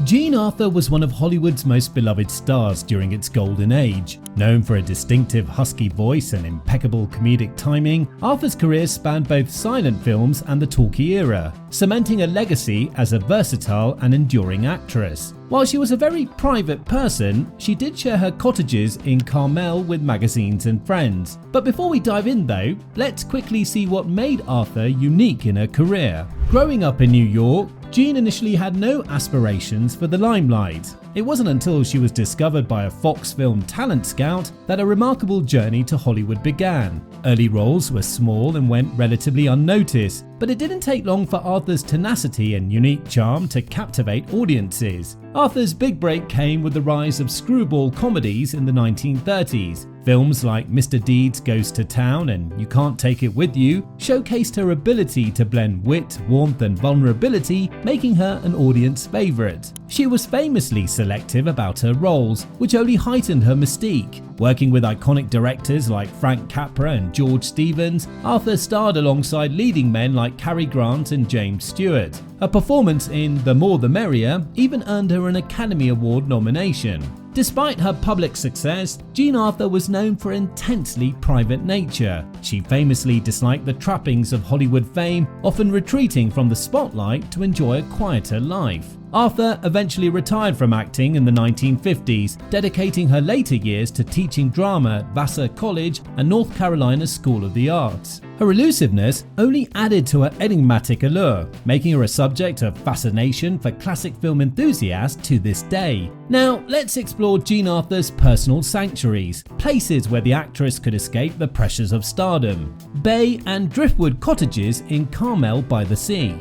Jean Arthur was one of Hollywood's most beloved stars during its golden age. Known for a distinctive husky voice and impeccable comedic timing, Arthur's career spanned both silent films and the talkie era, cementing a legacy as a versatile and enduring actress. While she was a very private person, she did share her cottages in Carmel with magazines and friends. But before we dive in though, let's quickly see what made Arthur unique in her career. Growing up in New York, Jean initially had no aspirations for the limelight. It wasn't until she was discovered by a Fox film talent scout that a remarkable journey to Hollywood began. Early roles were small and went relatively unnoticed, but it didn't take long for Arthur's tenacity and unique charm to captivate audiences. Arthur's big break came with the rise of screwball comedies in the 1930s. Films like Mr. Deeds Goes to Town and You Can't Take It With You showcased her ability to blend wit, warmth and vulnerability, making her an audience favourite. She was famously selective about her roles, which only heightened her mystique. Working with iconic directors like Frank Capra and George Stevens, Arthur starred alongside leading men like Cary Grant and James Stewart. Her performance in The More the Merrier even earned her an Academy Award nomination. Despite her public success, Jean Arthur was known for intensely private nature. She famously disliked the trappings of Hollywood fame, often retreating from the spotlight to enjoy a quieter life. Arthur eventually retired from acting in the 1950s, dedicating her later years to teaching drama at Vassar College and North Carolina School of the Arts. Her elusiveness only added to her enigmatic allure, making her a subject of fascination for classic film enthusiasts to this day. Now, let's explore Jean Arthur's personal sanctuaries, places where the actress could escape the pressures of stardom. Bay and Driftwood Cottages in Carmel by the Sea.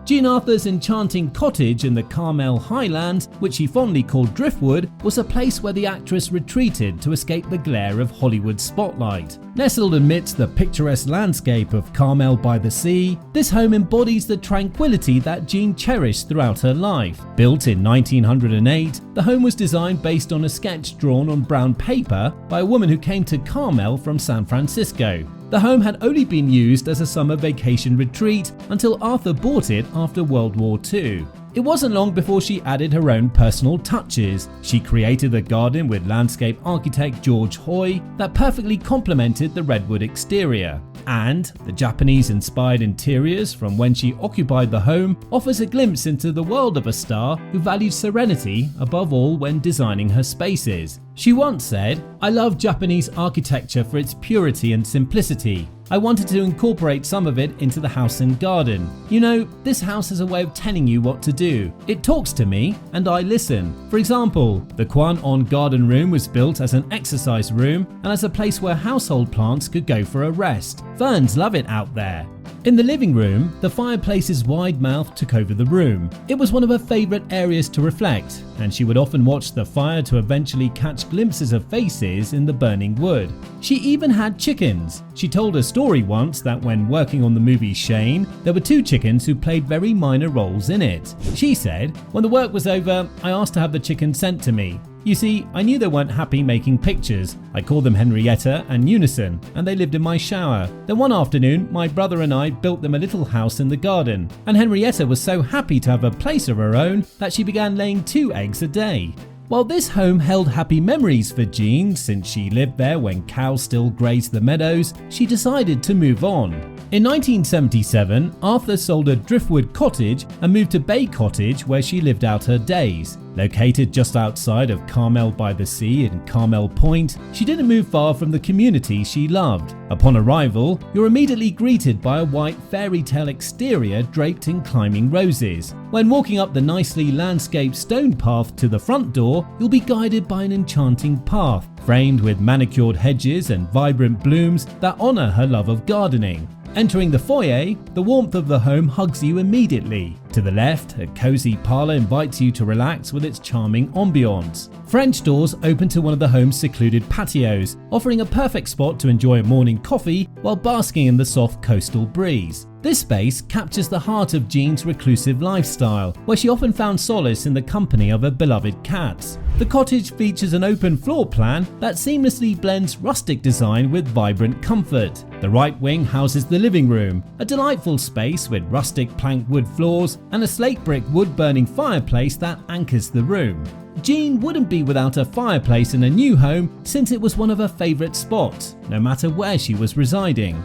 Jean Arthur's enchanting cottage in the Carmel Highlands, which she fondly called Driftwood, was a place where the actress retreated to escape the glare of Hollywood's spotlight. Nestled amidst the picturesque landscape of Carmel by the Sea, this home embodies the tranquility that Jean cherished throughout her life. Built in 1908, the home was designed based on a sketch drawn on brown paper by a woman who came to Carmel from San Francisco. The home had only been used as a summer vacation retreat until Arthur bought it after World War II. It wasn't long before she added her own personal touches. She created a garden with landscape architect George Hoy that perfectly complemented the redwood exterior. And the Japanese-inspired interiors from when she occupied the home offers a glimpse into the world of a star who valued serenity above all when designing her spaces. She once said, "I love Japanese architecture for its purity and simplicity. I wanted to incorporate some of it into the house and garden. You know, this house has a way of telling you what to do. It talks to me and I listen." For example, the Kwan-on garden room was built as an exercise room and as a place where household plants could go for a rest. Ferns love it out there. In the living room, the fireplace's wide mouth took over the room. It was one of her favourite areas to reflect, and she would often watch the fire to eventually catch glimpses of faces in the burning wood. She even had chickens. She told a story once that when working on the movie Shane, there were 2 chickens who played very minor roles in it. She said, "When the work was over, I asked to have the chickens sent to me. You see, I knew they weren't happy making pictures. I called them Henrietta and Unison, and they lived in my shower. Then one afternoon, my brother and I built them a little house in the garden, and Henrietta was so happy to have a place of her own that she began laying 2 eggs a day." While this home held happy memories for Jean since she lived there when cows still grazed the meadows, she decided to move on. In 1977, Arthur sold her Driftwood Cottage and moved to Bay Cottage where she lived out her days. Located just outside of Carmel by the Sea in Carmel Point, she didn't move far from the community she loved. Upon arrival, you're immediately greeted by a white fairytale exterior draped in climbing roses. When walking up the nicely landscaped stone path to the front door, you'll be guided by an enchanting path, framed with manicured hedges and vibrant blooms that honour her love of gardening. Entering the foyer, the warmth of the home hugs you immediately. To the left, a cozy parlour invites you to relax with its charming ambiance. French doors open to one of the home's secluded patios, offering a perfect spot to enjoy a morning coffee while basking in the soft coastal breeze. This space captures the heart of Jean's reclusive lifestyle, where she often found solace in the company of her beloved cats. The cottage features an open floor plan that seamlessly blends rustic design with vibrant comfort. The right wing houses the living room, a delightful space with rustic plank wood floors, and a slate brick wood-burning fireplace that anchors the room. Jean wouldn't be without a fireplace in a new home since it was one of her favourite spots, no matter where she was residing.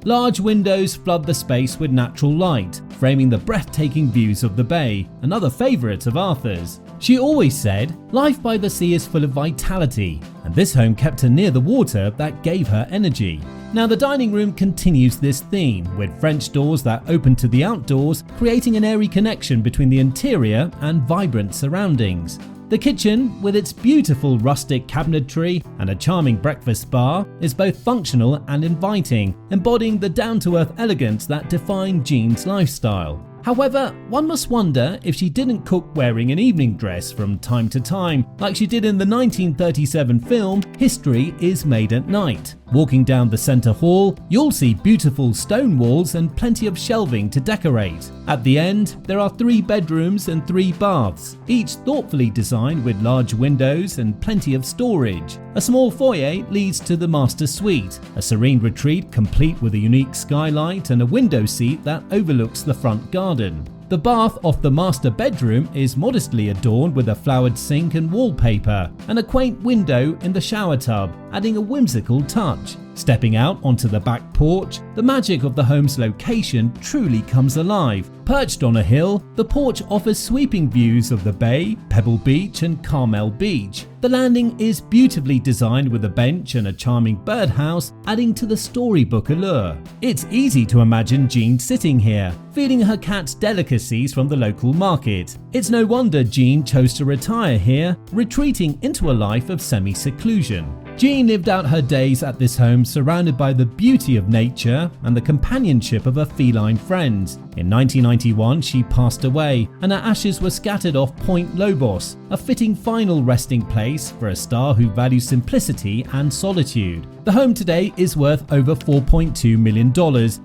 Large windows flood the space with natural light, framing the breathtaking views of the bay, another favourite of Arthur's. She always said, life by the sea is full of vitality, and this home kept her near the water that gave her energy. Now the dining room continues this theme, with French doors that open to the outdoors, creating an airy connection between the interior and vibrant surroundings. The kitchen, with its beautiful rustic cabinetry and a charming breakfast bar, is both functional and inviting, embodying the down-to-earth elegance that defined Jean's lifestyle. However, one must wonder if she didn't cook wearing an evening dress from time to time, like she did in the 1937 film History is Made at Night. Walking down the centre hall, you'll see beautiful stone walls and plenty of shelving to decorate. At the end, there are 3 bedrooms and 3 baths, each thoughtfully designed with large windows and plenty of storage. A small foyer leads to the master suite, a serene retreat complete with a unique skylight and a window seat that overlooks the front garden. The bath off the master bedroom is modestly adorned with a flowered sink and wallpaper, and a quaint window in the shower tub, adding a whimsical touch. Stepping out onto the back porch, the magic of the home's location truly comes alive. Perched on a hill, the porch offers sweeping views of the bay, Pebble Beach and Carmel Beach. The landing is beautifully designed with a bench and a charming birdhouse, adding to the storybook allure. It's easy to imagine Jean sitting here, feeding her cat's delicacies from the local market. It's no wonder Jean chose to retire here, retreating into a life of semi-seclusion. Jean lived out her days at this home surrounded by the beauty of nature and the companionship of her feline friends. In 1991, she passed away, and her ashes were scattered off Point Lobos, a fitting final resting place for a star who values simplicity and solitude. The home today is worth over $4.2 million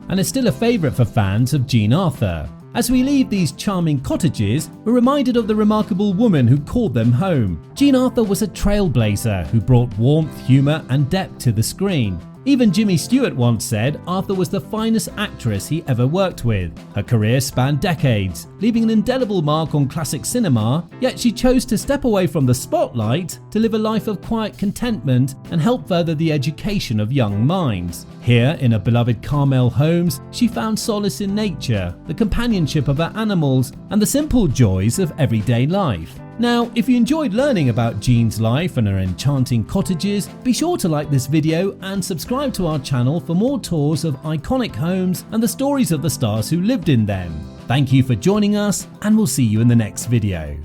and is still a favourite for fans of Jean Arthur. As we leave these charming cottages, we're reminded of the remarkable woman who called them home. Jean Arthur was a trailblazer who brought warmth, humour and depth to the screen. Even Jimmy Stewart once said Arthur was the finest actress he ever worked with. Her career spanned decades, leaving an indelible mark on classic cinema, yet she chose to step away from the spotlight to live a life of quiet contentment and help further the education of young minds. Here, in her beloved Carmel homes, she found solace in nature, the companionship of her animals, and the simple joys of everyday life. Now, if you enjoyed learning about Jean's life and her enchanting cottages, be sure to like this video and subscribe to our channel for more tours of iconic homes and the stories of the stars who lived in them. Thank you for joining us, and we'll see you in the next video.